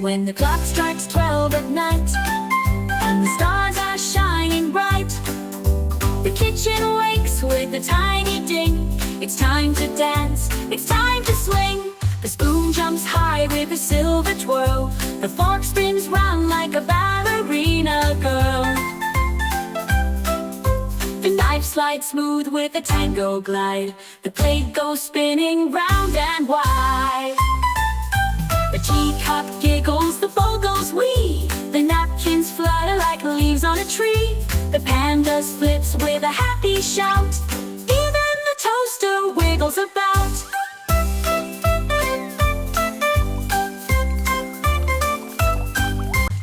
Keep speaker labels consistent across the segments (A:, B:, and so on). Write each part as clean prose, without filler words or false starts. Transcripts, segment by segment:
A: When the clock strikes 12 at night and the stars are shining bright, the kitchen wakes with a tiny ding. It's time to dance, it's time to swing. The spoon jumps high with a silver twirl. The fork spins round like a ballerina girl. The knife slides smooth with a tango glide. The plate goes spinning round and wide. The teacup giggles, the bowl goes wee. The napkins flutter like leaves on a tree. The pan does flips with a happy shout. Even the toaster wiggles about.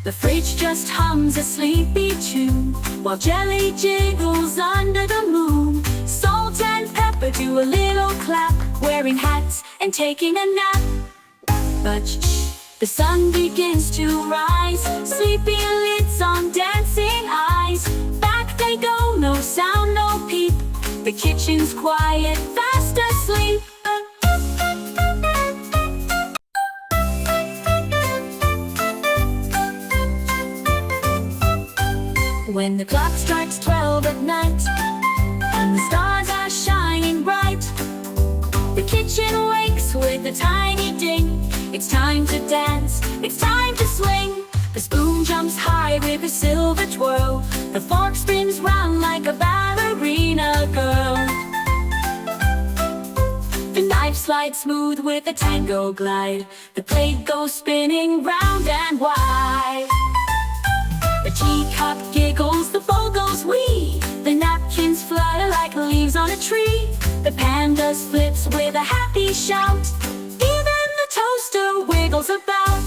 A: The fridge just hums a sleepy tune, while jelly jiggles under the moon. Salt and pepper do a little clap, wearing hats and taking a nap. But shh, the sun begins to rise. Sleepy lids on dancing eyes. Back they go, no sound, no peep. The kitchen's quiet, fast asleep. When the clock strikes 12 at night and the stars are shining bright, the kitchen wakes with a tiny ding. It's time to dance, it's time to swing. The spoon jumps high with a silver twirl. The fork spins round like a ballerina girl. The knife slides smooth with a tango glide. The plate goes spinning round and wide. The teacup giggles, the bowl goes wee. The napkins flutter like leaves on a tree. The pan does flips with a happy shout. Even the toaster wiggles about.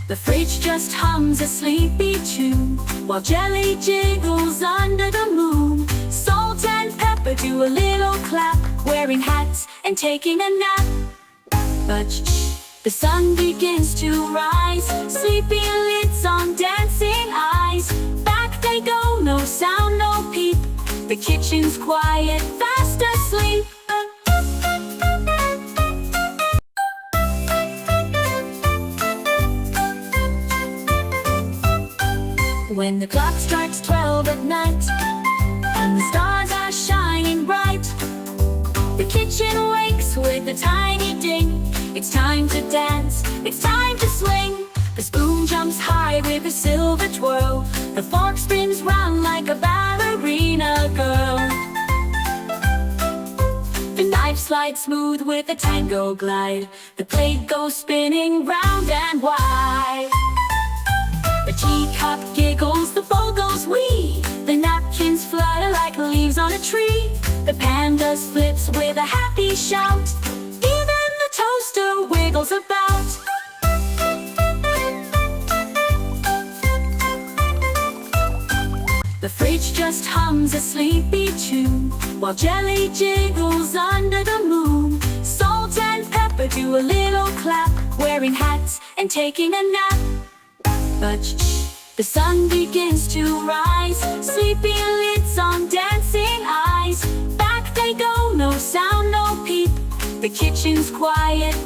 A: The fridge just hums a sleepy tune, while jelly jiggles under the moon. Salt and pepper do a little clap, wearing hats and taking a nap. But shh, the sun begins to rise. Sleepy lids on dancing eyes. Back they go, no sound, no peep. The kitchen's quiet, fast asleep. When the clock strikes 12 at night and the stars are shining bright, the kitchen wakes with a tiny ding. It's time to dance, it's time to swing. The spoon jumps high with a silver twirl. The fork spins round like a ballerina girl. The knife slides smooth with a tango glide. The plate goes spinning round and wide. The teacup giggles, the bowl goes wee. The napkins flutter like leaves on a tree. The pan does flips with a happy shout. Even the toaster wiggles about. The fridge just hums a sleepy tune, while jelly jiggles under the moon. Salt and pepper do a little clap, wearing hats and taking a nap. But shh, the sun begins to rise. Sleepy lids on dancing eyes. Back they go, no sound, no peep. The kitchen's quiet.